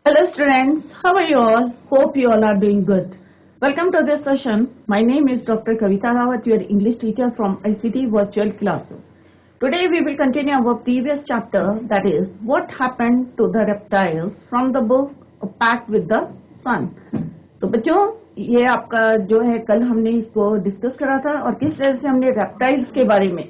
Hello students, how are you all? Hope you all are doing good. Welcome to this session. My name is Dr. Kavita Rawat, your English teacher from ICT Virtual Classroom. Today we will continue our previous chapter, that is, what happened to the reptiles from the book Pact with the Sun. तो बच्चों, ये आपका जो है कल हमने इसको discuss करा था और किस तरह से हमने रेप्टाइल्स के बारे में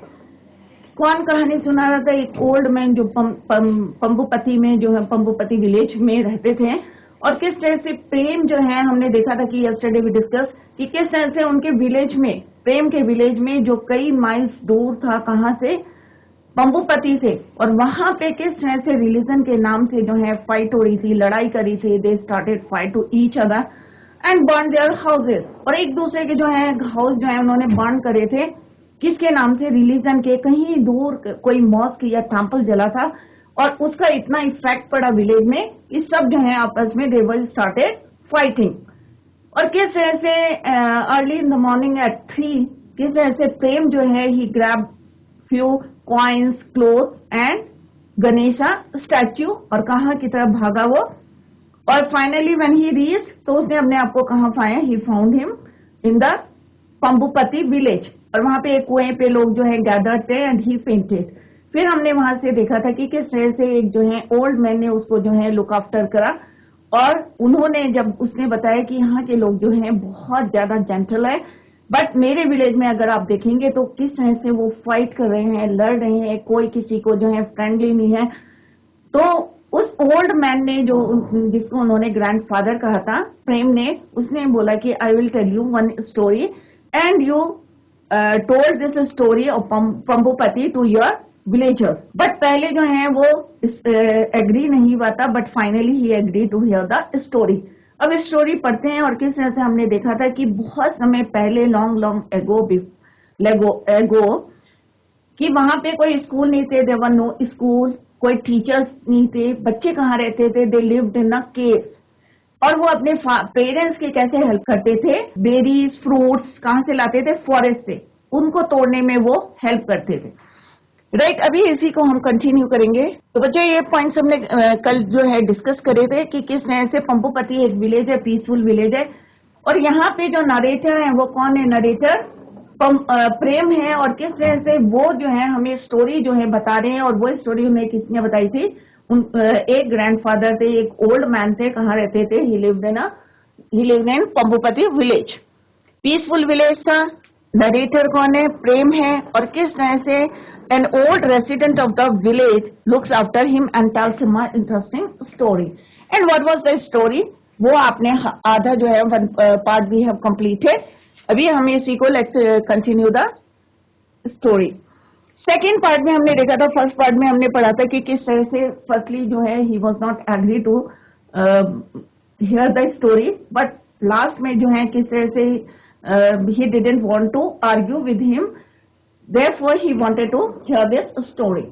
कौन कहानी सुना रहा था। एक ओल्ड मैन जो पंबुपति में जो है पंबुपति विलेज में रहते थे और किस तरह से प्रेम जो है हमने देखा था कि यस्टरडे वी डिस्कस कि किस तरह से उनके विलेज में प्रेम के विलेज में जो कई माइल्स दूर था कहाँ से पंबुपति से, और वहां पे किस तरह से रिलीजन के नाम से जो है फाइट हो रही थी, लड़ाई करी थी। They started fight to each other and burn their houses, और एक दूसरे के जो है हाउस जो है उन्होंने बर्न करे थे किसके नाम से, रिलीजन के। कहीं दूर कोई मॉस्क या टेंपल जला था और उसका इतना इफेक्ट पड़ा विलेज में, इस सब जो है आपस में दे वर स्टार्टेड फाइटिंग। और किस तरह से early in the morning at 3 किस तरह से प्रेम जो है he grab few coins cloth and Ganesha statue और कहाँ की तरफ भागा वो, और फाइनली व्हेन ही रीच तो उसने अपने आप को कहाँ पाया, he found him in the Pambupati village, और वहां पे एक कुएं पे लोग जो है गैदर्ड थे एंड ही फेंटेड। फिर हमने वहां से देखा था कि किस तरह से एक जो है ओल्ड मैन ने उसको जो है लुक आफ्टर करा, और उन्होंने जब उसने बताया कि यहाँ के लोग जो हैं बहुत ज्यादा जेंटल है, बट मेरे विलेज में अगर आप देखेंगे तो किस तरह से वो फाइट कर रहे हैं, लड़ रहे हैं, कोई किसी को जो है फ्रेंडली नहीं है। तो उस ओल्ड मैन ने जो जिसको उन्होंने ग्रैंडफादर कहा था प्रेम ने, उसने बोला कि I will tell you one story and you told this story of Pambupati to your villagers. But पहले जो है वो एग्री नहीं हुआ था, but finally he agree to hear the story. अब स्टोरी पढ़ते हैं और किस तरह से हमने देखा था कि बहुत समय पहले लॉन्ग एगो कि वहां पे कोई स्कूल नहीं थे, देयर वर नो स्कूल, कोई टीचर्स नहीं थे, बच्चे कहाँ रहते थे, दे लिव्ड इन अ केव, और वो अपने पेरेंट्स के कैसे हेल्प करते थे, बेरीज फ्रूट्स कहाँ से लाते थे, फॉरेस्ट से, उनको तोड़ने में वो हेल्प करते थे। राइट, अभी इसी को हम कंटिन्यू करेंगे। तो बच्चों ये पॉइंट्स हमने कल जो है डिस्कस करे थे कि किस तरह से पंबुपति एक विलेज है, पीसफुल विलेज है, और यहाँ पे जो नरेटर है वो कौन है, नरेटर प्रेम है, और किस तरह से वो जो है हमें स्टोरी जो है बता रहे हैं। और वो स्टोरी उन्हें किसने बताई थी, एक ग्रैंडफादर थे, एक ओल्ड मैन थे, कहाँ रहते थे, he lived in Pambupati village, peaceful village था। नरेटर कौन है, प्रेम है, और किस तरह से an old resident of the village looks after him and tells him a interesting story. And what was the story, वो आपने आधा जो है पार्ट वी हैव कंप्लीटेड। अभी हम इसी को let's continue the story. Second part में हमने देखा था, फर्स्ट पार्ट में हमने पढ़ा था कि किस तरह से फर्स्टली जो है he was not agree to hear the story, but last में जो है किस तरह से he didn't want to argue with him, therefore he wanted to hear this story.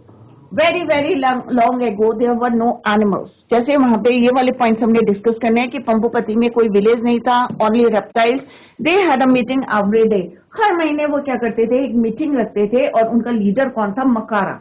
Very long ago there were no animals. जैसे वहां पे ये वाले पॉइंट्स हमने डिस्कस करने हैं कि पंबुपति में कोई विलेज नहीं था, only reptiles. They had a meeting every day, हर महीने वो क्या करते थे, एक मीटिंग रखते थे, और उनका लीडर कौन था, मकारा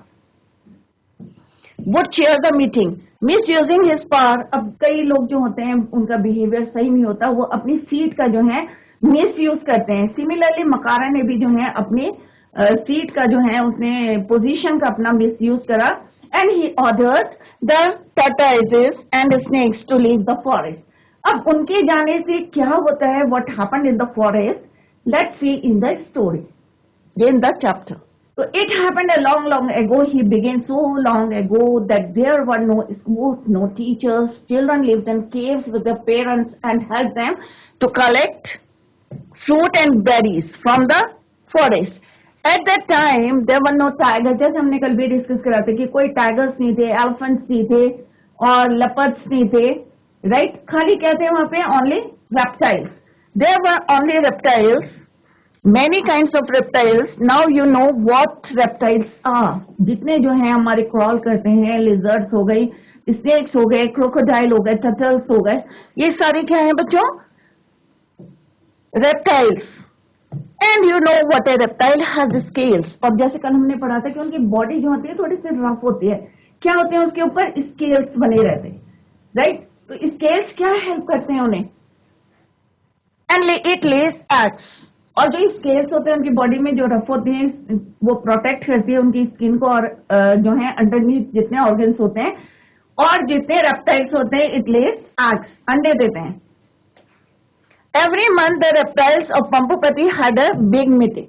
would chair the meeting, misusing his power। अब कई लोग जो होते हैं उनका बिहेवियर सही नहीं होता, वो अपनी सीट का जो है मिस यूज करते हैं। सिमिलरली मकारा ने भी जो है अपनी सीट का जो है उसने पोजीशन का अपना मिस यूज करा, and he ordered the tortoises and snakes to leave the forest. अब उनके जाने से क्या होता है, what happened in the forest, let's see in the story in the chapter. So it happened a long ago. He began so long ago that there were no schools, no teachers. Children lived in caves with their parents and helped them to collect fruit and berries from the forest. At that time, there were no tigers. जैसे हमने कल भी discuss करा था कि कोई tigers नहीं थे, एलिफेंट्स नहीं थे, और लेपर्ड्स नहीं थे, राइट। खाली क्या थे वहां पे, only reptiles. There were only reptiles. Many kinds of reptiles. Now you know what reptiles are. जितने जो हैं हमारे क्रॉल करते हैं, लिजर्ड्स हो गई, स्नेक्स हो गए, क्रोकोडाइल हो गए, टर्टल्स हो गए, ये सारे क्या हैं बच्चों, reptiles. And you know what A reptile has scales. और जैसे कल हमने पढ़ा था कि उनकी बॉडी जो होती है थोड़ी सी रफ होती है, क्या होते हैं उसके ऊपर, स्केल्स बने रहते हैं, राइट। तो स्केल्स क्या हेल्प करते हैं उन्हें, एंड इट लेस एग्स। और जो स्केल्स होते हैं उनकी बॉडी में जो रफ होती हैं वो प्रोटेक्ट करती है उनकी स्किन को, और जो है अंडरनीथ जितने ऑर्गन्स होते हैं और जितने रेप्टाइल्स होते हैं इट लेस एग्स, अंडे देते हैं। Every month the reptiles of Pampupati had a big meeting.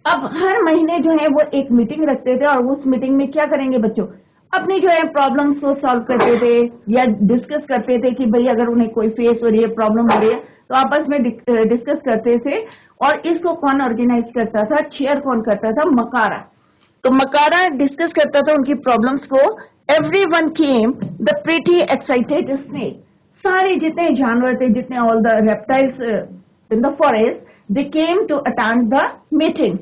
अब हर महीने जो है वो एक मीटिंग रखते थे और उस मीटिंग में क्या करेंगे बच्चों, अपनी जो है प्रॉब्लम्स को सॉल्व करते थे या डिस्कस करते थे कि भाई अगर उन्हें कोई फेस हो रही है, प्रॉब्लम हो रही है, तो आपस में डिस्कस करते थे। और इसको कौन ऑर्गेनाइज करता था, चेयर कौन करता था, मकारा। तो मकारा डिस्कस करता था उनकी प्रॉब्लम्स को। Everyone came, the pretty excited snake. सारे जितने जानवर थे, जितने all the reptiles in the forest, they came to attend the meeting.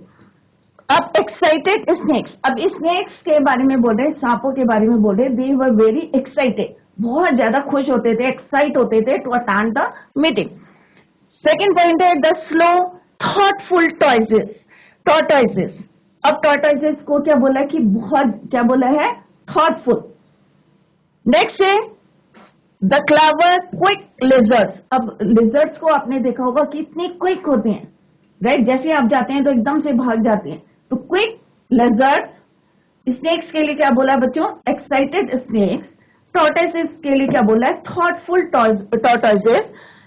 अब एक्साइटेड स्नेक्स, अब स्नेक्स के बारे में बोल रहे, सांपों के बारे में बोल रहे, दे वर वेरी एक्साइटेड, बहुत ज्यादा खुश होते थे, एक्साइट होते थे to attend the meeting. Second point है द स्लो थॉटफुल टॉर्टोइसेस। अब टॉर्टोइसेस को क्या बोला कि बहुत, क्या बोला है, थॉटफुल। नेक्स्ट है द क्लेवर क्विक लिजर्ड्स। अब लिजर्ड्स को आपने देखा होगा कितने क्विक होते हैं, राइट, जैसे आप जाते हैं तो एकदम से भाग जाते हैं। तो क्विक लिजर्ड्स। स्नेक्स के लिए क्या बोला बच्चों, एक्साइटेड स्नेक्स। टॉर्टोइसेस के लिए क्या बोला है, thoughtful tortoises.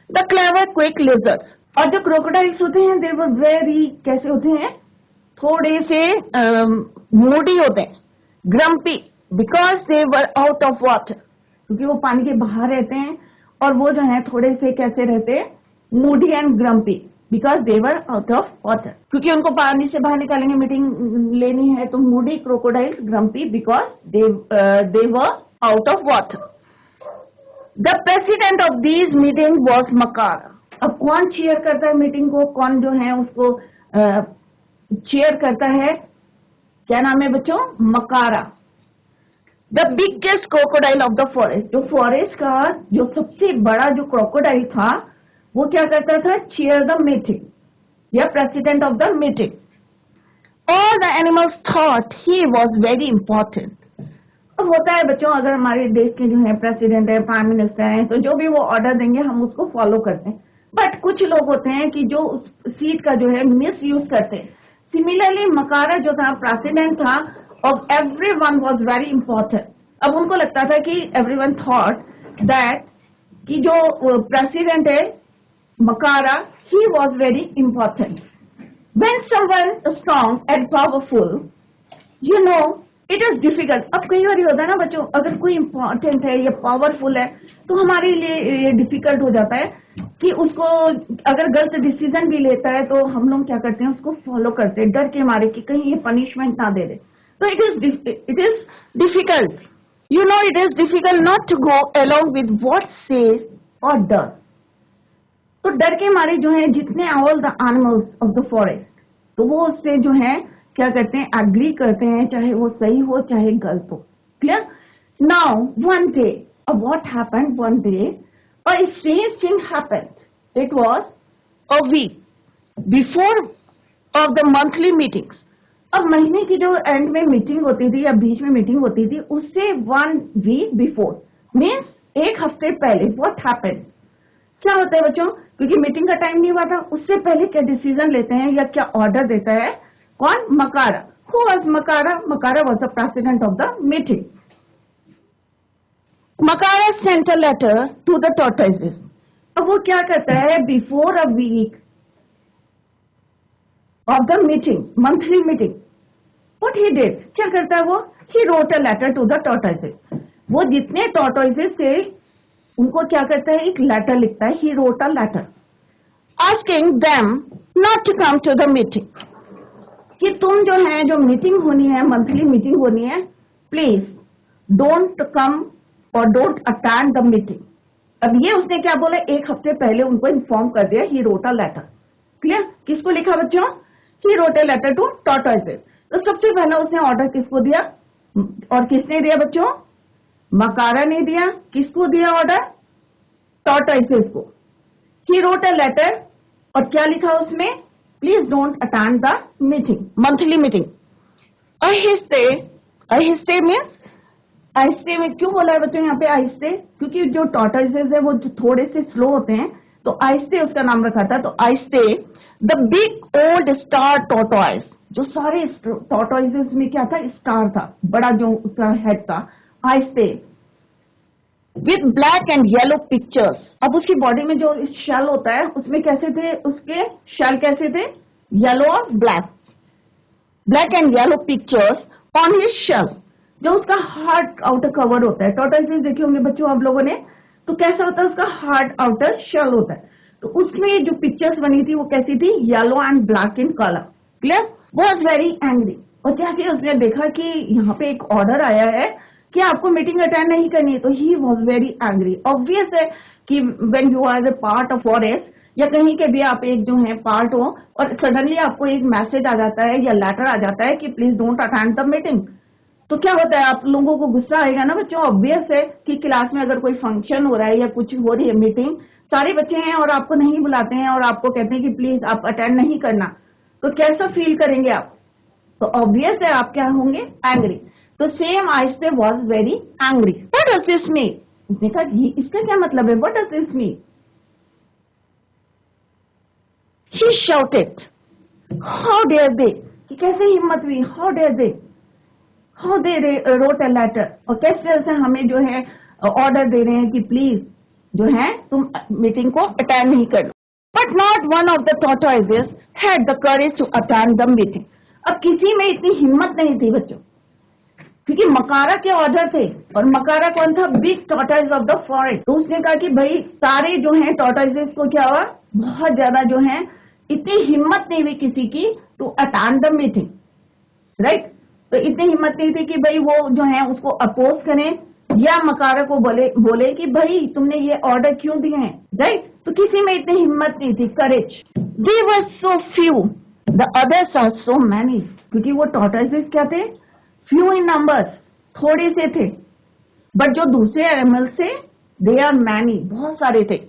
The clever quick lizards. और जो क्रोकोडाइल्स होते हैं दे वर वेरी, कैसे होते हैं, थोड़े से मूडी होते हैं, grumpy, because they were out of water, क्योंकि वो पानी के बाहर रहते हैं और वो जो है थोड़े से कैसे रहते हैं, Moody and grumpy, because they were out of water, क्योंकि उनको पानी से बाहर निकालेंगे, मीटिंग लेनी है। तो moody, crocodiles, grumpy, because they were out of water. The president of these meeting was Makara. अब कौन चेयर करता है मीटिंग को, कौन जो है उसको चेयर करता है, क्या नाम है बच्चों, Makara. The biggest crocodile of the forest. जो फॉरेस्ट का जो सबसे बड़ा जो क्रोकोडाइल था वो क्या करता था, चेयर द मीटिंग या president of the meeting. All the animals thought he was very important. अब होता है बच्चों, अगर हमारे देश के जो है प्रेसिडेंट है, प्राइम मिनिस्टर है, तो जो भी वो ऑर्डर देंगे हम उसको फॉलो करते हैं। बट कुछ लोग होते हैं कि जो उस सीट का जो है मिस यूज करते हैं। सिमिलरली मकारा जो था, प्रेसिडेंट था of everyone was very important. अब उनको लगता था कि एवरीवन थॉट दैट कि जो प्रेसिडेंट है Makara, he was very important. When someone strong and powerful, you know it is difficult. अब कई बार होता है ना बच्चों, अगर कोई इंपॉर्टेंट है या पावरफुल है तो हमारे लिए ये डिफिकल्ट हो जाता है कि उसको अगर गलत डिसीजन भी लेता है तो हम लोग क्या करते हैं, उसको फॉलो करते हैं डर के मारे कि कहीं ये पनिशमेंट ना दे दे। तो it is difficult, you know, it is difficult not to go along with what says और डर। तो डर के मारे जो है जितने all the animals of the forest, तो वो उससे जो है क्या करते हैं, एग्री करते हैं, चाहे वो सही हो चाहे गलत हो। Clear? Now one day, what happened, one day a strange thing happened. It was a week before of the monthly meetings. अब महीने की जो एंड में मीटिंग होती थी या बीच में मीटिंग होती थी, उससे 1 week before मीन्स एक हफ्ते पहले व्हाट हैपेंड, क्या होता है बच्चों, क्योंकि मीटिंग का टाइम नहीं हुआ था, उससे पहले क्या डिसीजन लेते हैं या क्या ऑर्डर देता है, कौन, Makara. Who was Makara? Makara was the president of the meeting. Makara sent a letter to the tortoises. अब वो क्या करता है, before a week of the meeting, monthly meeting, what he did, क्या करता है वो, he wrote a letter to the tortoises. वो जितने टॉर्टोइसेस थे उनको क्या करता है, एक लेटर लिखता है, he wrote a letter asking them not to come to the meeting, कि तुम जो है, जो मीटिंग होनी है, मंथली मीटिंग होनी है, प्लीज डोंट कम और डोंट अटेंड द मीटिंग। अब ये उसने क्या बोला, एक हफ्ते पहले उनको इन्फॉर्म कर दिया, he wrote a letter. Clear? किसको लिखा बच्चों, he wrote a letter to tortoises. तो सबसे पहला उसने ऑर्डर किसको दिया, और किसने दिया बच्चों, मकारा ने दिया। किसको दिया ऑर्डर, टॉर्टोइसेस को। ही रोट अ लेटर, और क्या लिखा उसमें, please don't attend the meeting, monthly meeting. अहिस्ते मीन्स आहिस्ते में क्यों बोला है बच्चों यहाँ पे आहिस्ते? क्योंकि जो टॉर्टोइजेस है वो जो थोड़े से स्लो होते हैं, तो आहिस्ते उसका नाम रखा था। तो आहिस्ते the big old star tortoise, जो सारे टॉर्टोइजेस में क्या था? स्टार था, बड़ा जो उसका हेड था। आहिस्ते with black and yellow pictures, अब उसकी बॉडी में जो शेल होता है उसमें कैसे थे? उसके शेल कैसे थे? येलो और black, black and yellow pictures on his shell, जो उसका हार्ड आउटर कवर होता है। टॉर्टोइजेस देखे होंगे बच्चों आप लोगों ने, तो कैसा होता है? उसका हार्ड आउटर शेल होता है। तो उसमें जो पिक्चर्स बनी थी वो कैसी थी? Yellow and black in colour. Clear? Was very angry, और जैसे उसने देखा कि यहाँ पे एक ऑर्डर आया है कि आपको मीटिंग अटेंड नहीं करनी है, तो he was very angry. Obvious है कि when you are the part of forest या कहीं के भी आप एक जो है पार्ट हो और सडनली आपको एक मैसेज आ जाता है या लेटर आ जाता है कि please don't attend the meeting, तो क्या होता है? आप लोगों को गुस्सा आएगा ना बच्चों। ऑब्वियस है कि क्लास में अगर कोई फंक्शन हो रहा है या कुछ हो रही है मीटिंग, सारे बच्चे हैं और आपको नहीं बुलाते हैं और आपको कहते हैं कि प्लीज आप अटेंड नहीं करना, तो कैसा फील करेंगे आप? तो ऑब्वियस है आप क्या होंगे? एंग्री। तो सेम आहिस्ते was very angry. What does this mean? उसने कहा इसका क्या मतलब है? What does this mean? He shouted, how dare they, कि कैसे हिम्मत हुई? How dare they, how they wrote a letter, और किस तरह से हमें जो है ऑर्डर दे रहे हैं कि प्लीज जो है तुम मीटिंग को अटेंड नहीं करना। But not one of the tortoises had the courage to attend the meeting. अब किसी में इतनी हिम्मत नहीं थी बच्चों, क्योंकि मकारा के ऑर्डर थे, और मकारा कौन था? Big tortoise of the forest. तो उसने कहा कि भाई सारे जो है टॉर्टोइजेस को क्या हुआ? बहुत ज्यादा जो है इतनी हिम्मत नहीं हुई किसी की to attend the meeting, right? तो इतनी हिम्मत नहीं थी कि भाई वो जो है उसको अपोज करें या मकारा को बोले कि भाई तुमने ये ऑर्डर क्यों दिए हैं, राइट? तो किसी में इतनी हिम्मत नहीं थी, courage. They were so few, the others are so many, क्योंकि वो टॉर्टोइजेस क्या थे? फ्यू इन नंबर्स, थोड़े से थे, बट जो दूसरे एनिमल्स थे दे आर मैनी, बहुत सारे थे।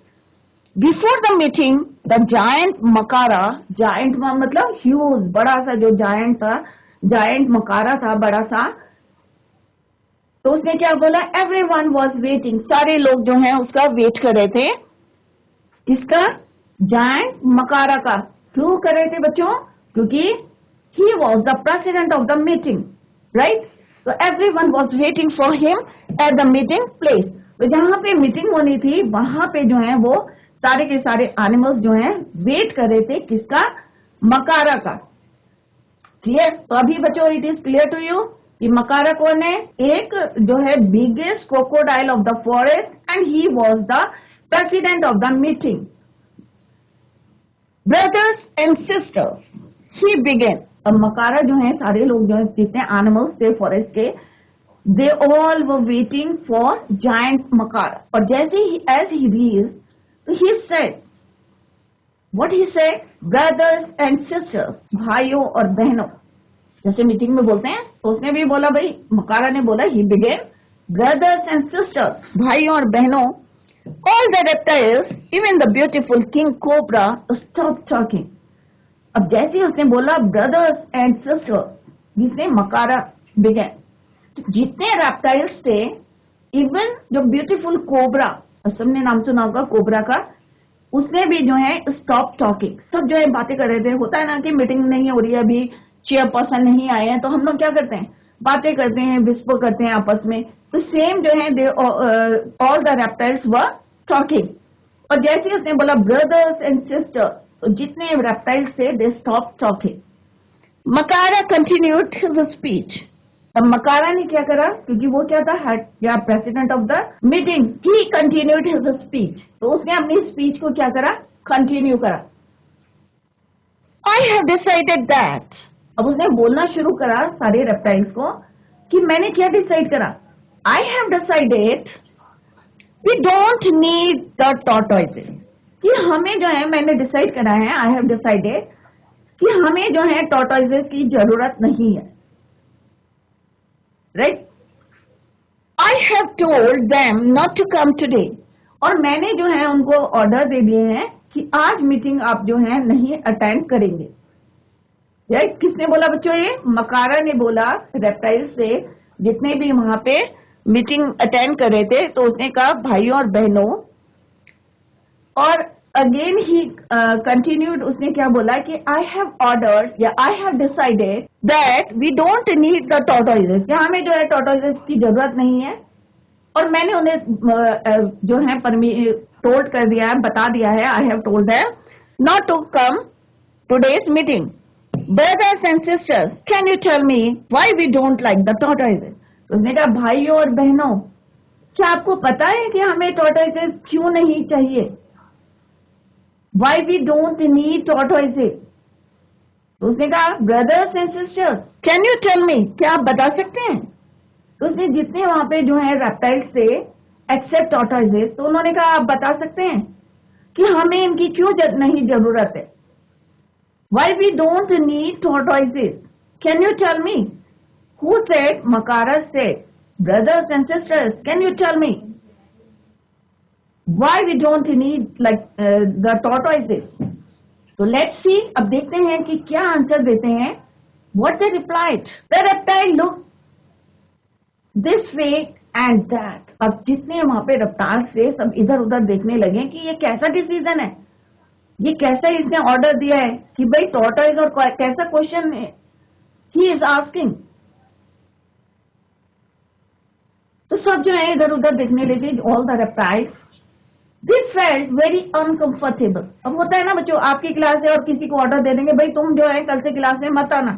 Before the meeting the giant Makara, giant मतलब ह्यूज, बड़ा सा जो जायंट था, जायंट मकारा था बड़ा सा, तो उसने क्या बोला? एवरीवन वाज वेटिंग, सारे लोग जो हैं उसका वेट कर रहे थे। किसका? जायंट मकारा का। क्यों कर रहे थे बच्चों? क्योंकि he was the president of the meeting, right? तो everyone was waiting for him at the meeting place. तो जहां पे मीटिंग होनी थी वहां पे जो है वो सारे के सारे एनिमल्स जो हैं वेट कर रहे थे। किसका? मकारा का। क्लियर? तो अभी बच्चों it is clear to you कि मकारा कौन है? एक जो है biggest crocodile of the forest and he was the president of the meeting. Brothers and sisters he began. अब मकारा जो है सारे लोग जो है जितने एनिमल्स थे फॉरेस्ट के, they all were waiting for giant Makara. और जैसे ही as he reached he said, what he said? Brothers and sisters, भाइयों और बहनों, जैसे मीटिंग में बोलते हैं, तो उसने भी बोला, भाई मकारा ने बोला, ही बिगेन ब्रदर्स एंड सिस्टर्स, भाइयों और बहनों, all the reptiles even the beautiful king cobra stop talking. अब जैसे ही उसने बोला ब्रदर्स एंड सिस्टर्स, जिसने मकारा बिगेन, तो जितने रेप्टाइल्स थे, इवन जो ब्यूटीफुल कोबरा, सबने नाम सुना होगा कोबरा का, उसने भी जो है स्टॉप टॉकिंग, सब जो है बातें कर रहे थे। होता है ना कि मीटिंग नहीं हो रही है, अभी चेयरपर्सन नहीं आए हैं, तो हम लोग क्या करते हैं? बातें करते हैं, विस्पर करते हैं आपस में। तो सेम जो है they all the reptiles were talking. और जैसे ही उसने बोला ब्रदर्स एंड सिस्टर, तो जितने रेप्टाइल्स थे they stop talking. Makara continued his speech. अब मकारा ने क्या करा? क्योंकि वो क्या था? हेड या president of the meeting. He continued his speech, तो उसने अपनी स्पीच को क्या करा? कंटिन्यू करा। आई हैव डिसाइडेड दैट, अब उसने बोलना शुरू करा सारे रेप्टाइल्स को कि मैंने क्या डिसाइड करा? I have decided we don't need the tortoises, कि हमें जो है, मैंने डिसाइड करा है, आई हैव डिसाइडेड कि हमें जो है टॉर्टोइजेस की जरूरत नहीं है, right? I have told them not to come today, और मैंने जो है उनको ऑर्डर दे दिए हैं कि आज मीटिंग आप जो है नहीं अटेंड करेंगे, राइट? किसने बोला बच्चों? ये मकारा ने बोला रेप्टाइल से, जितने भी वहां पे मीटिंग अटेंड कर रहे थे, तो उसने कहा भाइयों और बहनों, और अगेन ही कंटिन्यूड, उसने क्या बोला कि आई हैव ऑर्डर्ड या I have decided that we don't need the tortoises, कि हमें जो है टॉर्टोइजेस की जरूरत नहीं है, और मैंने उन्हें जो है टोल्ड कर दिया है, बता दिया है, I have told them not to come today's meeting. Brothers and sisters, can you tell me why we don't like the tortoises? तो उसने कहा भाइयों और बहनों, क्या आपको पता है कि हमें टॉर्टोइजेस क्यों नहीं चाहिए? Why we don't need tortoises? तो उसने कहा brothers and sisters, can you tell me, क्या आप बता सकते हैं? तो उसने जितने वहां पे जो है रेप्टाइल्स थे एक्सेप्ट टॉर्टोइजेस, तो उन्होंने कहा आप बता सकते हैं कि हमें इनकी क्यों नहीं जरूरत है? Why we don't need tortoises? Can you tell me? Who said? Makara said. Brothers and sisters, can you tell me why we don't need the tortoises? So let's see, अब देखते हैं कि क्या आंसर देते हैं. What they replied? The reptile looked this way and that. अब जितने वहां पे रफ्तार से सब इधर उधर देखने लगे कि ये कैसा डिसीजन है, ये कैसा इसने ऑर्डर दिया है कि भाई टॉर्टोइज, और कैसा क्वेश्चन ही इज आस्किंग. तो सब जो है इधर उधर देखने लगे, all the reptiles. They felt very uncomfortable. अब होता है ना बच्चों, आपकी क्लास है और किसी को ऑर्डर दे देंगे भाई तुम जो है कल से क्लास में मत आना,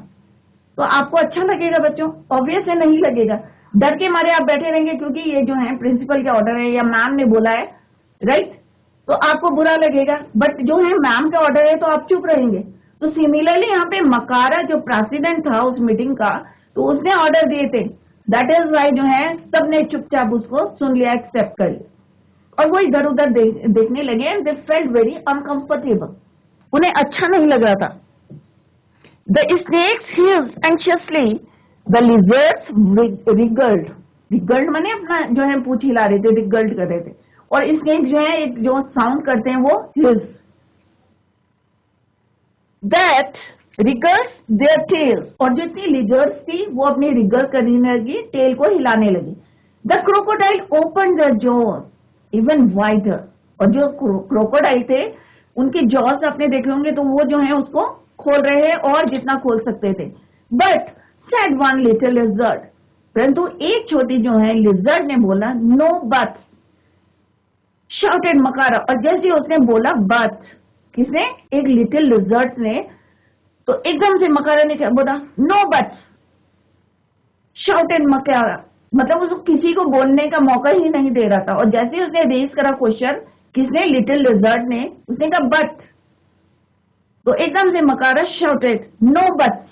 तो आपको अच्छा लगेगा बच्चों? ऑब्वियस है नहीं लगेगा. डर के मारे आप बैठे रहेंगे क्योंकि ये जो है प्रिंसिपल के ऑर्डर है या मैम ने बोला है, राइट? तो आपको बुरा लगेगा. बट जो है मैम का ऑर्डर है तो आप चुप रहेंगे. तो सिमिलरली यहाँ पे मकारा जो प्रेसिडेंट था उस मीटिंग का, तो उसने ऑर्डर दिए थे. दैट इज वाई जो है सबने चुपचाप उसको सुन लिया, एक्सेप्ट कर लिया, और वो इधर उधर देखने लगे. And they felt very uncomfortable. उन्हें अच्छा नहीं लग रहा था. The snakes held anxiously, the lizards wriggled. Wriggled माने अपना जो है पूंछ हिला रहे थे, रिगल्ड कर रहे थे. और स्नेक जो है एक जो साउंड करते हैं वो hills. That wriggles their tails. और जितनी लिजर्ड्स थी वो अपनी रिगल करने लगी, टेल को हिलाने लगी. The crocodile open the jaws even wider. और जो क्रोकोडाइल थे उनके जॉस आपने देखे होंगे, तो वो जो है उसको खोल रहे हैं और जितना खोल सकते थे. But said one little lizard, परंतु एक छोटी जो है लिजर्ड ने बोला नो बट. शाउटेड मकारा. और जैसे उसने बोला बट, किसने? एक लिटिल लिजर्ड ने. तो एकदम से मकारा ने क्या बोला? No but. शाउटेड मकारा, मतलब उसको किसी को बोलने का मौका ही नहीं दे रहा था. और जैसे उसने रेज करा क्वेश्चन, किसने? लिटिल लिजर्ड ने. उसने कहा बट, तो एकदम से Makara shouted no but.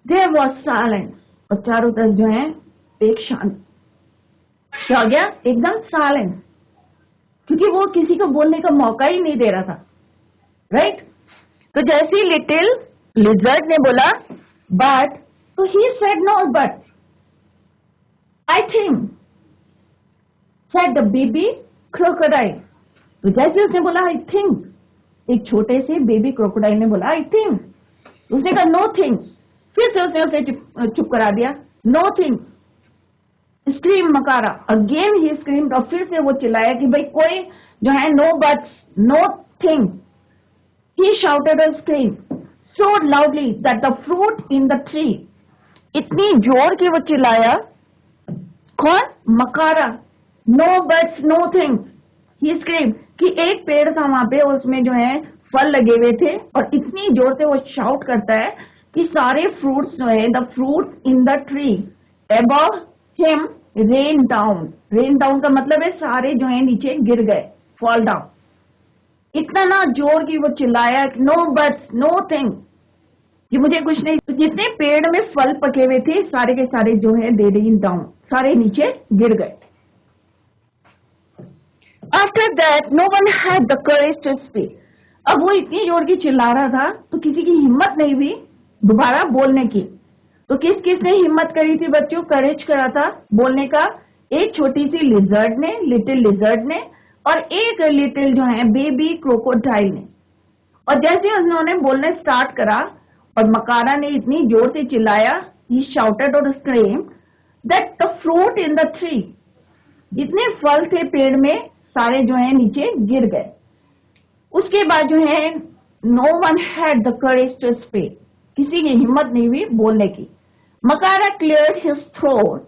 There was silence. और चारों तरफ जो है एक शांति. क्या हो गया? एकदम साइलेंस, क्योंकि वो किसी को बोलने का मौका ही नहीं दे रहा था, राइट? तो जैसे लिटिल लिजर्ड ने बोला बट, तो he said no but. I think, said the baby crocodile. तो जैसे उसने बोला I think, एक छोटे से बेबी क्रोकोडाइल ने बोला I think, उसने कहा no things. फिर से उसने उसे चुप करा दिया. No things. Scream मकारा. Again he screamed. और फिर से वो चिल्लाया कि भाई कोई जो है no buts, no thing. He shouted and screamed so loudly that the fruit in the tree. इतनी जोर की वो चिल्लाया. कौन? Makara. No buts no things. He scream कि एक पेड़ था वहां पे, उसमें जो है फल लगे हुए थे, और इतनी जोर से वो शाउट करता है कि सारे फ्रूट्स जो है, the fruits in the tree above him rain down. Rain down का मतलब है सारे जो है नीचे गिर गए, फॉल डाउन. इतना ना जोर की वो चिल्लाया नो बट्स नो थिंग, कि मुझे कुछ नहीं. तो जितने पेड़ में फल पके हुए थे सारे के सारे जो है दे रेन डाउन, सारे नीचे गिर गए. After that no one had the courage to speak. अब वो इतनी जोर की चिल्ला रहा था तो किसी की हिम्मत नहीं हुई दोबारा बोलने की. तो किस किसने हिम्मत करी थी बच्चों, करेज करा था बोलने का? एक छोटी सी लिजर्ड ने, लिटिल लिजर्ड ने, और एक लिटिल जो है बेबी क्रोकोडाइल ने. और जैसे उन्होंने बोलने स्टार्ट करा और मकारा ने इतनी जोर से चिल्लाया, ही शाउटेड और screamed that the fruit in the tree, जितने फल थे पेड़ में सारे जो है नीचे गिर गए। उसके बाद जो है no one had the courage to speak, किसी की हिम्मत नहीं हुई बोलने की। Makara cleared his throat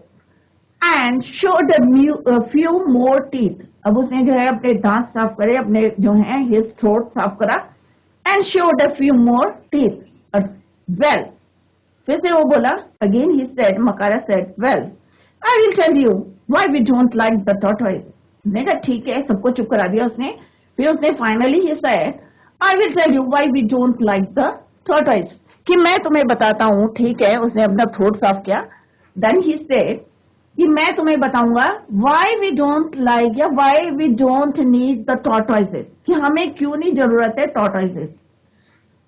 and showed a few more teeth, अब उसने जो है अपने दांत साफ करे, अपने जो है हिज थ्रोट साफ करा, and showed a few more teeth well, फिर से वो बोला, again he said, Makara said, well I will tell you why we don't like the tortoise. मैंने कहा ठीक है, सबको चुप करा दिया उसने। फिर उसने finally he said, I will tell you why we don't like the tortoise, कि मैं तुम्हें बताता हूँ। ठीक है, उसने अपना थ्रोट साफ किया। देन ही सेड कि मैं तुम्हें बताऊंगा व्हाई वी डोंट लाइक या why we don't need the tortoises, कि हमें क्यों नहीं जरूरत है टॉर्टोइजेस।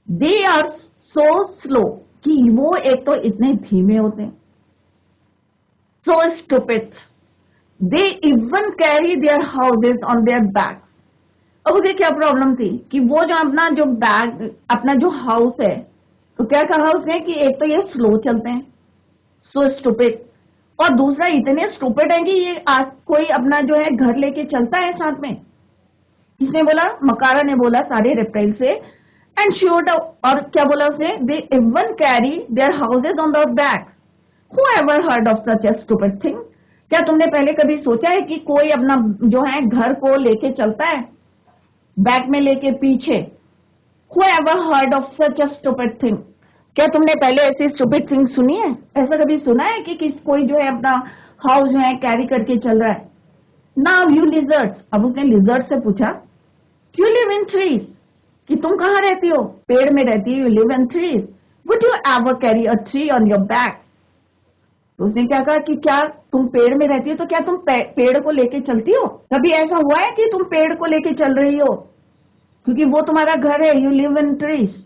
दे आर सो स्लो, कि वो एक तो इतने धीमे होते हैं, so stupid, they even carry their houses on their back. अब उसे क्या प्रॉब्लम थी कि वो जो अपना जो हाउस है, तो क्या कहा उसने कि एक तो ये स्लो चलते हैं, सो स्टूपिड, और दूसरा इतने स्टूपिड है कि ये आज कोई अपना जो है घर लेके चलता है साथ में। किसने बोला? मकारा ने बोला सारे रेप्टाइल से। एंड श्योर, और क्या बोला उसने? They even carry their houses on their back. Who ever heard of such A stupid thing? क्या तुमने पहले कभी सोचा है कि कोई अपना जो है घर को लेके चलता है बैक में लेके पीछे? Who ever heard of such A stupid thing? क्या तुमने पहले ऐसी स्टूपिड थिंग सुनी है? ऐसा कभी सुना है कि कोई जो है अपना हाउस जो है कैरी करके चल रहा है? नाउ यू लिजर्ड्स, अब उसने लिजर्ड से पूछा, यू लिव इन ट्रीज, कि तुम कहाँ रहती हो? पेड़ में रहती हो, you live in trees, would you ever carry a tree on your back? तो उसने क्या कहा कि क्या तुम पेड़ में रहती हो तो क्या तुम पेड़ को लेके चलती हो? कभी ऐसा हुआ है कि तुम पेड़ को लेके चल रही हो? क्योंकि वो तुम्हारा घर है, you live in trees.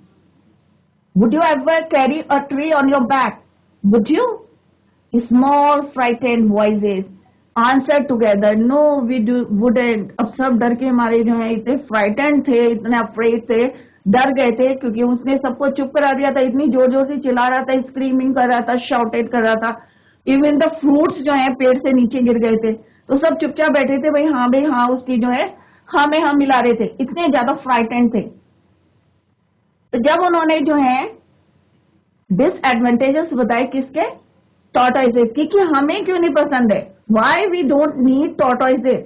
Would you ever carry a tree on your back? Would you? Small frightened voices answered together, no, we wouldn't. अब सब डर के मारे जो है इतने frightened थे, इतने afraid थे, डर गए थे, क्योंकि उसने सबको चुप करा दिया था। इतनी जोर जोर से चिल्ला रहा था, स्क्रीमिंग कर रहा था, शाउटेड कर रहा था। इवन द फ्रूट्स जो है पेड़ से नीचे गिर गए थे, तो सब चुपचाप बैठे थे, भाई हाँ उसकी जो है हाँ में हाँ मिला रहे थे, इतने ज्यादा फ्राइटेंड थे। तो जब उन्होंने जो है डिसएडवांटेजेस बताए किसके? टॉर्टोइजेस की, कि हमें क्यों नहीं पसंद है, व्हाई वी डोंट नीड टॉर्टोइजेस।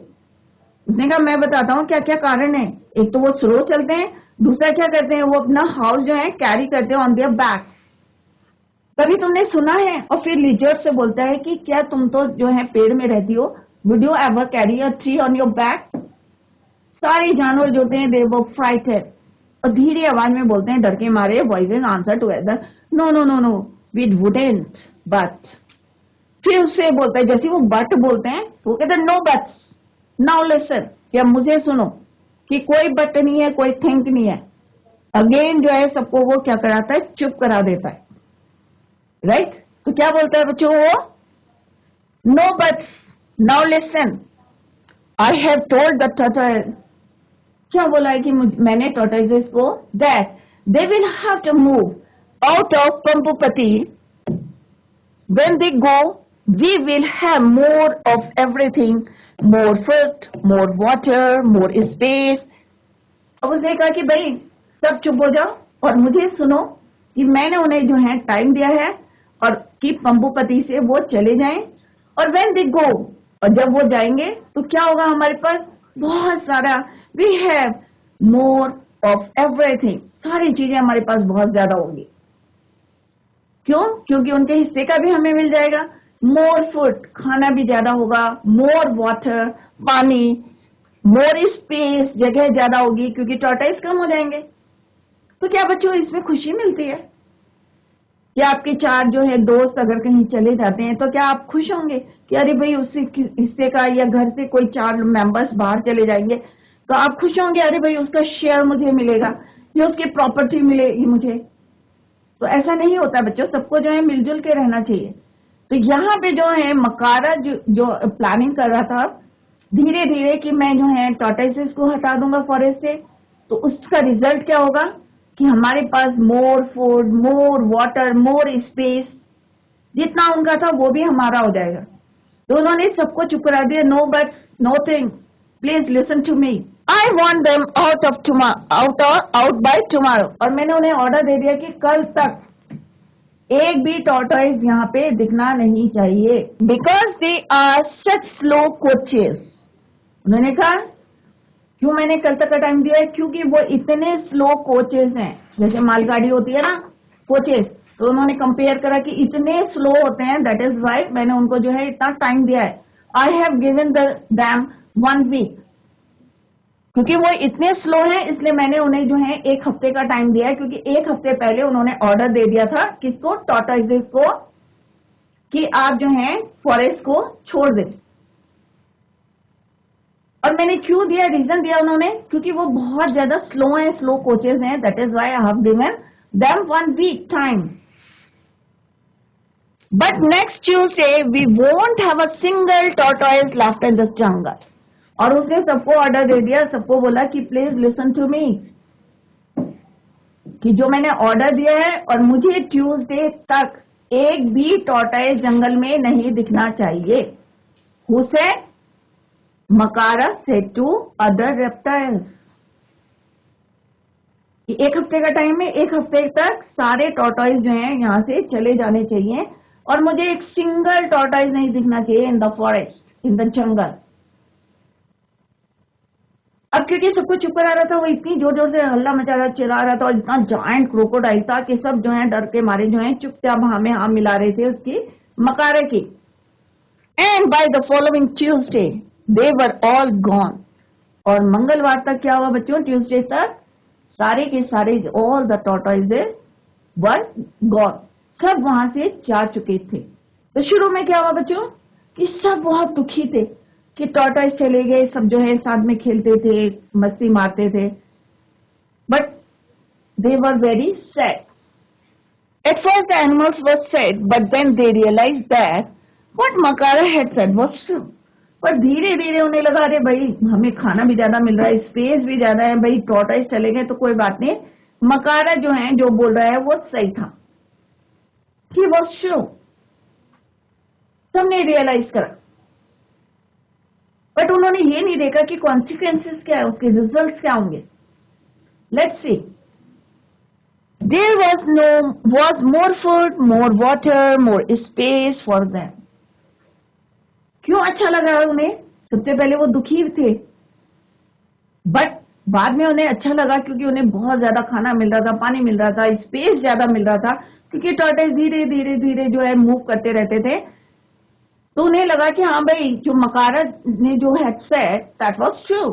उसने कहा मैं बताता हूँ क्या क्या कारण है। एक तो वो स्लो चलते हैं, दूसरा क्या करते हैं, वो अपना हाउस जो है कैरी करते हैं ऑन देयर बैक। कभी तुमने सुना है? और फिर लिजर्ड से बोलता है कि क्या तुम तो जो है पेड़ में रहती हो, would you ever carry a tree on your back? सारे जानवर जो होते हैं दे वर फ्राइटेड, और धीरे आवाज में बोलते हैं डर के मारे, voices answer together, no no no no we wouldn't but. फिर उससे बोलता है, जैसे वो बट बोलते हैं तो वो कहते हैं नो बट्स, नाउ लिसन, क्या मुझे सुनो, कि कोई बट नहीं है, कोई थिंक नहीं है। अगेन जो है सबको वो क्या कराता है, चुप करा देता है, राइट? तो क्या बोलता है बच्चों वो? No buts, now listen, I have told the turtle. क्या बोला है कि मैंने टॉर्टोइजेस को that they will have to move out of Pampupati, when they go we will have more of everything, more food, more water, more space. अब उसने कहा कि भाई सब चुप हो जाओ और मुझे सुनो, कि मैंने उन्हें जो है टाइम दिया है और कि पंपुपति से वो चले जाएं, और व्हेन दे गो, और जब वो जाएंगे तो क्या होगा, हमारे पास बहुत सारा, we have more of everything, सारी चीजें हमारे पास बहुत ज्यादा होंगी। क्यों? क्योंकि उनके हिस्से का भी हमें मिल जाएगा। मोर फूड, खाना भी ज्यादा होगा, मोर वाटर, पानी, मोर स्पेस, जगह ज्यादा होगी, क्योंकि टॉर्टोइज कम हो जाएंगे। तो क्या बच्चों इसमें खुशी मिलती है? क्या आपके चार जो है दोस्त अगर कहीं चले जाते हैं तो क्या आप खुश होंगे कि अरे भाई उससे हिस्से का, या घर से कोई चार मेंबर्स बाहर चले जाएंगे तो आप खुश होंगे, अरे भाई उसका शेयर मुझे मिलेगा या उसकी प्रॉपर्टी मिलेगी मुझे? तो ऐसा नहीं होता बच्चों, सबको जो है मिलजुल के रहना चाहिए। तो यहाँ पे जो है मकारा जो प्लानिंग कर रहा था धीरे धीरे कि मैं जो है टॉर्टोइजेस को हटा दूंगा फॉरेस्ट से, तो उसका रिजल्ट क्या होगा कि हमारे पास more food, more water, more space, जितना उनका था वो भी हमारा हो जाएगा। तो उन्होंने सबको चुप करा दिया, no but nothing, please listen to me, I want them out by tomorrow. और मैंने उन्हें ऑर्डर दे दिया कि कल तक एक भी टॉर्टोइज यहाँ पे दिखना नहीं चाहिए, because they are such slow coaches. उन्होंने कहा क्यों मैंने कल तक का टाइम दिया है, क्योंकि वो इतने स्लो कोचेस हैं, जैसे मालगाड़ी होती है ना कोचेस, तो उन्होंने कंपेयर करा कि इतने स्लो होते हैं, दैट इज वाई मैंने उनको जो है इतना टाइम दिया है। I have given them 1 week, क्योंकि वो इतने स्लो हैं इसलिए मैंने उन्हें जो है 1 हफ्ते का टाइम दिया है, क्योंकि 1 हफ्ते पहले उन्होंने ऑर्डर दे दिया था किसको, टॉर्टोइजेस को, कि आप जो है फॉरेस्ट को छोड़ दें। और मैंने क्यों दिया, रीजन दिया उन्होंने, क्योंकि वो बहुत ज्यादा स्लो हैं, स्लो कोचेस हैं, that is why I have given them 1 week time. But next Tuesday we won't have a single tortoise left in this jungle. और उसने सबको ऑर्डर दे दिया, सबको बोला कि प्लीज लिसन टू मी, कि जो मैंने ऑर्डर दिया है और मुझे ट्यूसडे तक एक भी टॉर्टोइज जंगल में नहीं दिखना चाहिए। Who said? Makara said to other reptiles. 1 हफ्ते का टाइम है, 1 हफ्ते तक सारे टॉर्टोइज जो हैं यहां से चले जाने चाहिए और मुझे एक सिंगल टॉर्टोइज नहीं दिखना चाहिए इन the forest, in the jungle. अब क्योंकि सबको चुप करा रहा था, वो इतनी जोर जोर से हल्ला मचा रहा, चिल्ला रहा था, और इतना जायंट क्रोकोडाइल था कि सब जो है डर के मारे जो है चुपचाप हाँ में हाँ मिला रहे थे उसकी, मकारे की। And by the following Tuesday they were all gone. और मंगलवार तक क्या हुआ बच्चों, ट्यूसडे तक सारे के सारे ऑल द टॉर्टोइजेस वर गॉन, सब वहां से जा चुके थे। तो शुरू में क्या हुआ बच्चों कि सब बहुत दुखी थे कि टॉर्टोइज चले गए, सब जो है साथ में खेलते थे, मस्ती मारते थे, but they were very sad. At first the animals were sad, but then they realised that what Makara had said was true. पर धीरे धीरे उन्हें लगा, अरे भाई हमें खाना भी ज्यादा मिल रहा है, स्पेस भी ज्यादा है, भाई टॉर्टोइज चले गए तो कोई बात नहीं, मकारा जो है जो बोल रहा है वो सही था, ही वाज ट्रू। सबने रियलाइज करा, बट उन्होंने ये नहीं देखा कि कॉन्सिक्वेंसेस क्या है, उसके रिजल्ट्स क्या होंगे। Let's see. There was more food, more water, more space for them. क्यों अच्छा लगा उन्हें? सबसे पहले वो दुखी थे, बट बाद में उन्हें अच्छा लगा क्योंकि उन्हें बहुत ज्यादा खाना मिल रहा था, पानी मिल रहा था, स्पेस ज्यादा मिल रहा था, क्योंकि टॉर्टोइज धीरे धीरे धीरे जो है मूव करते रहते थे। तो उन्हें लगा कि हाँ भाई जो मकारा ने जो had said that was true,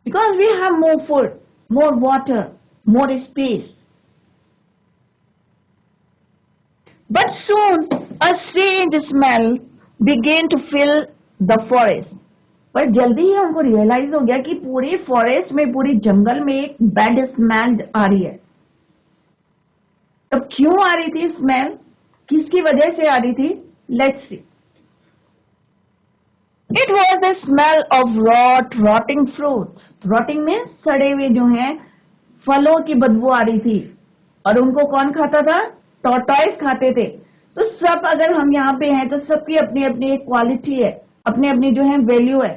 because we have more food, more water, more space. But soon a strange smell began to fill the forest. पर जल्दी ही उनको रियलाइज हो गया कि पूरी फॉरेस्ट में, पूरी जंगल में एक बैड स्मेल आ रही है। अब क्यों आ रही थी स्मेल, किसकी वजह से आ रही थी? Let's see. It was the smell of rotting fruits. Rotting में सड़े हुए जो हैं फलों की बदबू आ रही थी। और उनको कौन खाता था? टॉर्टोइज खाते थे। तो सब, अगर हम यहाँ पे हैं तो सबकी अपनी अपनी एक क्वालिटी है, अपनी अपनी जो है वैल्यू है,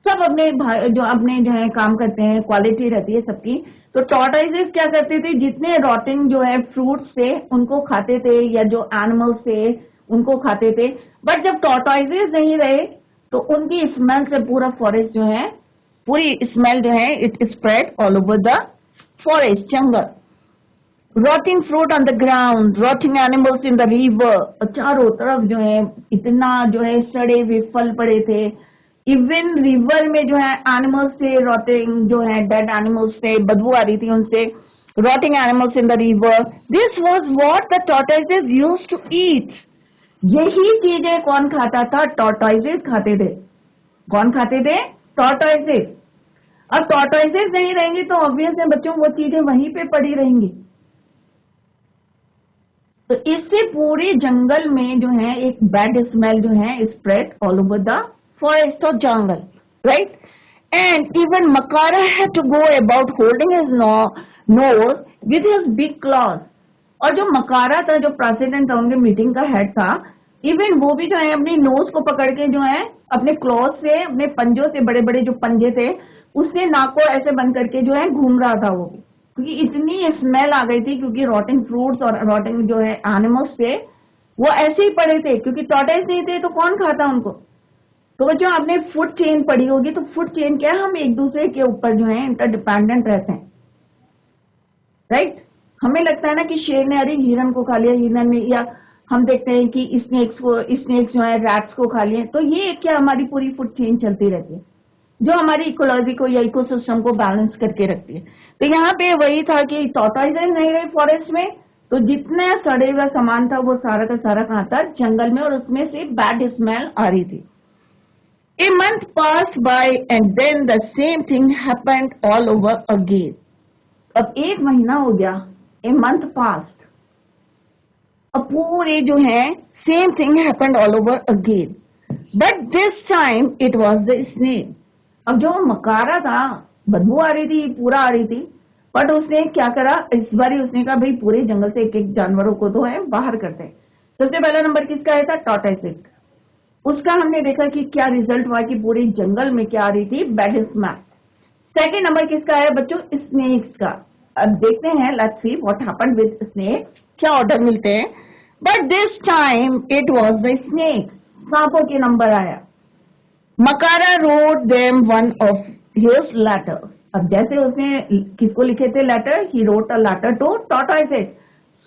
सब अपने जो है काम करते हैं, क्वालिटी रहती है सबकी। तो टॉर्टोइजेस क्या करते थे, जितने रॉटिंग जो है फ्रूट्स थे उनको खाते थे, या जो एनिमल्स थे उनको खाते थे। बट जब टॉर्टोइजेस नहीं रहे तो उनकी स्मेल से पूरा फॉरेस्ट जो है, पूरी स्मेल जो है it spread all over the forest, jungle. Rotting fruit on the ground, rotting animals in the river. चारों तरफ जो है इतना जो है सड़े हुए फल पड़े थे। इवन रिवर में जो है एनिमल्स थे, रॉटिंग जो है डेड एनिमल्स थे, बदबू आ रही थी उनसे। Rotting animals in the river, this was what the tortoises used to eat. यही चीजें कौन खाता था? टॉर्टोइजेस खाते थे। कौन खाते थे? टॉर्टोइजेस। अब टॉर्टोइजेस नहीं रहेंगे तो ऑब्वियस है बच्चों वो चीजें वहीं पे पड़ी रहेंगी। तो इससे पूरे जंगल में जो है एक बैड स्मेल जो है spread all over the forest or jungle, right? And even Makara had to go about holding his nose with his big claws. और जो मकारा था, जो प्रेसिडेंट था, उनके मीटिंग का हेड था, इवन वो भी जो है अपनी नोज को पकड़ के जो है अपने क्लॉथ से, अपने पंजों से, बड़े बड़े जो पंजे थे उससे नाक को ऐसे बंद करके जो है घूम रहा था वो भी, क्योंकि इतनी स्मेल आ गई थी, क्योंकि रॉटिंग फ्रूट्स और रॉटिंग जो है एनिमल्स थे वो ऐसे ही पड़े थे, क्योंकि टॉर्टोइस नहीं थे तो कौन खाता उनको। तो बच्चों आपने फूड चेन पढ़ी होगी, तो फूड चेन क्या है, हम एक दूसरे के ऊपर जो है इंटरडिपेंडेंट रहते हैं, राइट। हमें लगता है ना कि शेर ने अरे हिरन को खा लिया, हिरन ने, या हम देखते हैं कि स्नेक्स जो है रैट्स को खा लिए, तो ये क्या हमारी पूरी फूड चेन चलती रहती है जो हमारी इकोलॉजी को या इकोसिस्टम को बैलेंस करके रखती है। तो यहाँ पे वही था कि टॉर्टोइसेस नहीं रहे फॉरेस्ट में, तो जितना सड़े हुआ सामान था वो सारा का सारा कहाँ था, जंगल में, और उसमें से बैड स्मेल आ रही थी। A month passed by and then the same thing happened all over again. अब एक महीना हो गया, a month passed. अब पूरे जो है same thing happened all over again. But this time it was the snake. अब जो मकारा था, बदबू आ रही थी, पूरा आ रही थी, बट उसने क्या करा, इस बारी उसने कहा भाई पूरे जंगल से एक एक जानवरों को तो है बाहर करते हैं। सबसे पहला नंबर किसका आया था, टॉर्टोइस। उसका हमने देखा कि क्या रिजल्ट हुआ कि पूरे जंगल में क्या आ रही थी, बैड स्मेल। सेकेंड नंबर किसका है बच्चों, स्नेक्स का। अब देखते हैं, let's see what happened with snakes, क्या ऑर्डर मिलते हैं। But this time it was the snakes, सांपों के नंबर आया। Makara wrote them one of his letter. अब जैसे उसने किसको लिखे थे letter, he wrote a letter to tortoises,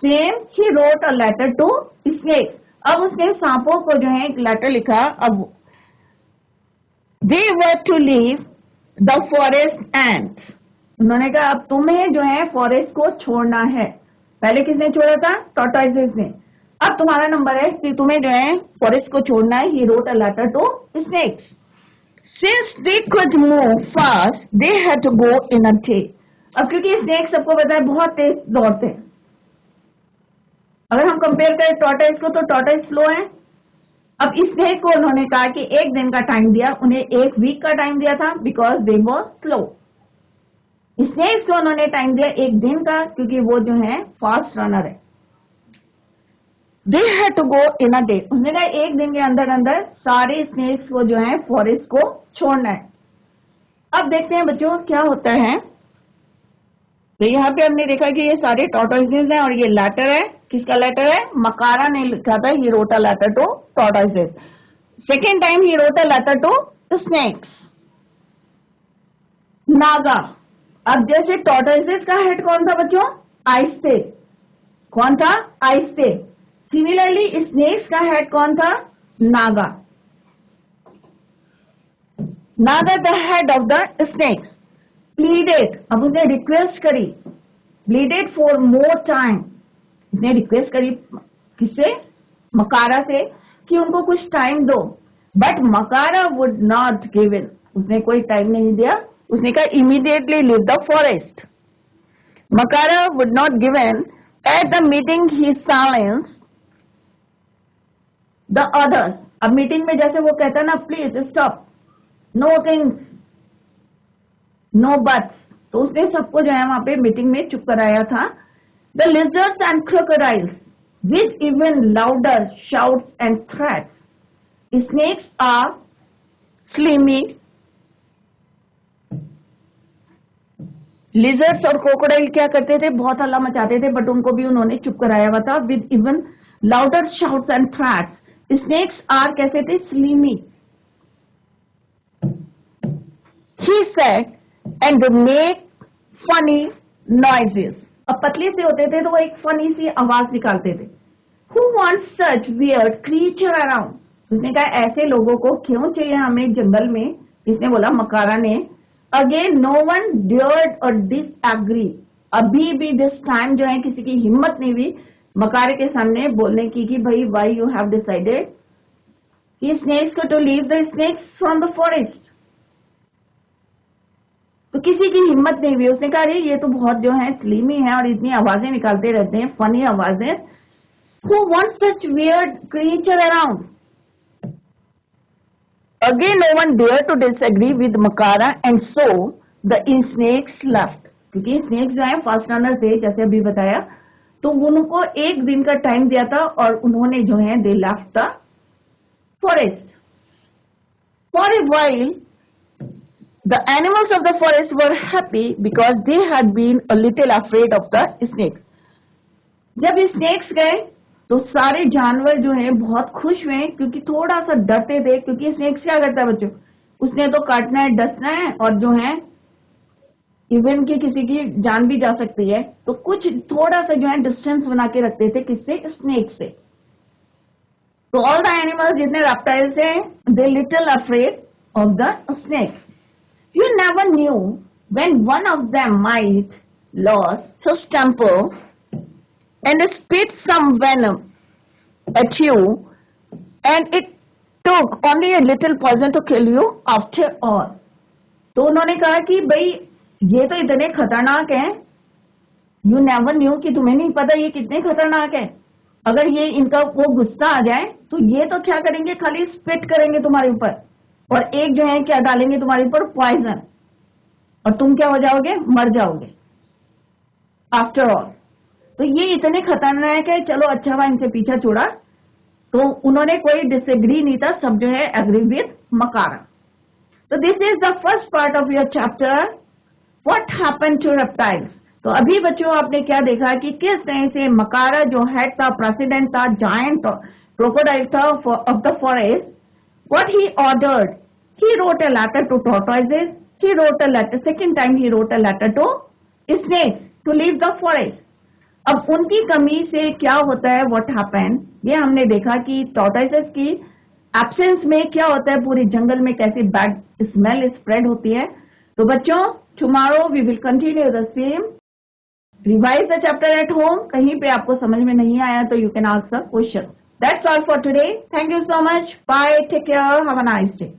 same he wrote a letter to snakes. अब उसने सांपों को जो है एक लेटर लिखा। अब they were to leave the forest and, उन्होंने कहा अब तुम्हें जो है फॉरेस्ट को छोड़ना है। पहले किसने छोड़ा था, टॉर्टोइसेस ने। अब तुम्हारा नंबर है कि तुम्हें जो है फॉरेस्ट को छोड़ना है। He wrote a letter to snakes. Since they could move fast they had to go in a day. अब क्योंकि स्नेक सबको पता है बहुत तेज दौड़ते हैं, अगर हम कंपेयर करें टॉर्टोइस को तो टॉर्टोइस स्लो है। अब इस स्नेक को उन्होंने कहा कि एक दिन का टाइम दिया, उन्हें एक वीक का टाइम दिया था because they were slow. Snakes को उन्होंने टाइम दिया एक दिन का, क्योंकि वो जो है फास्ट रनर है। They had to go in a day, उसने कहा एक दिन के अंदर अंदर सारे स्नेक्स को जो है फॉरेस्ट को छोड़ना है। अब देखते हैं बच्चों क्या होता है। तो यहाँ पे हमने देखा कि ये सारे टॉर्टोइसेस हैं और ये लेटर है, किसका लेटर है, मकारा ने लिखा था, he wrote a letter to tortoises. Second time he wrote a letter to snakes. Naga, अब जैसे टॉर्टोइसेस का हेड कौन था बच्चों, आइस्ते। कौन था, आइस्ते। सिमिलरली स्नेक्स का हेड कौन था, Naga. Naga the head of the snakes pleaded, अब उसने रिक्वेस्ट करी, प्लीडेड फॉर मोर टाइम, उसने रिक्वेस्ट करी किससे, मकारा से, कि उनको कुछ टाइम दो। But Makara would not give in, उसने कोई टाइम नहीं दिया। उसने कहा immediately leave the forest. Makara would not give in. At the meeting he silenced the others. अब मीटिंग में जैसे वो कहता ना please stop, no things, no buts, तो उसने सबको जो है वहां पे मीटिंग में चुप कराया था। The lizards and crocodiles with even louder shouts and threats. Snakes are slimy. Lizards और क्रोकोडाइल क्या करते थे, बहुत हल्ला मचाते थे, बट उनको भी उन्होंने चुप कराया हुआ था। With even louder shouts and threats. Snakes are कैसे थे, slimy. He said and they make funny noises. अब पतले से होते थे तो वो एक फनी सी आवाज निकालते थे। Who wants such weird creature around? उसने कहा ऐसे लोगों को क्यों चाहिए हमें जंगल में, किसने बोला, मकारा ने। Again no one dared or disagree. अभी भी दिस टाइम जो है किसी की हिम्मत नहीं हुई मकारे के सामने बोलने की कि भाई why you have decided कि snakes को to leave the snakes from the forest. तो किसी की हिम्मत नहीं हुई। उसने कहा ये तो बहुत जो है स्लीमी है और इतनी आवाजें निकालते रहते हैं, फनी आवाजें। Who wants such weird creature around? Again no one dared to disagree with Makara and so the snakes left. क्योंकि स्नेक्स जो है फास्ट रनर थे, जैसे अभी बताया, तो उनको एक दिन का टाइम दिया था और उन्होंने जो है they left the forest. For a while the animals of the forest were happy because they had been a little afraid of the snakes. जब स्नेक्स गए तो सारे जानवर जो हैं बहुत खुश हुए क्योंकि थोड़ा सा डरते थे, क्योंकि स्नेक्स क्या करता है बच्चों, उसने तो काटना है, डसना है और जो है इवन कि किसी की जान भी जा सकती है, तो कुछ थोड़ा सा जो है डिस्टेंस बना के रखते थे, किससे, स्नेक से। तो ऑल द एनिमल्स जितने रेप्टाइल्स हैं they little afraid of the snake. You never knew when one of them might lose his temper and spit some venom at you, and it took only a little poison to kill you after all. तो उन्होंने कहा कि भाई ये तो इतने खतरनाक हैं, you never knew कि तुम्हें नहीं पता ये कितने खतरनाक है। अगर ये इनका वो गुस्सा आ जाए तो ये तो क्या करेंगे, खाली स्पिट करेंगे तुम्हारे ऊपर और एक जो है क्या डालेंगे तुम्हारे ऊपर, पॉइजन, और तुम क्या हो जाओगे, मर जाओगे आफ्टर ऑल। तो ये इतने खतरनाक है, चलो अच्छा हुआ इनसे पीछा छोड़ा। तो उन्होंने कोई डिसएग्री नहीं था, सब जो है एग्री विद मकारा। तो this is the first part of your chapter what happened to reptiles. तो अभी बच्चों आपने क्या देखा कि किस तरह से मकारा जो हेड था, प्रेसिडेंट था, जायंट क्रोकोडाइल था of the forest, what he ordered, he wrote a letter to tortoises, he wrote a letter, second time he wrote a letter to snakes to leave the forest. अब उनकी कमी से क्या होता है, what happened, ये हमने देखा कि tortoises की absence में क्या होता है, पूरे जंगल में कैसे bad smell spread होती है। तो बच्चों tomorrow we will continue the same, revise the chapter at home। कहीं पे आपको समझ में नहीं आया तो you can ask the question. That's all for today. Thank you so much. Bye. Take care. Have a nice day.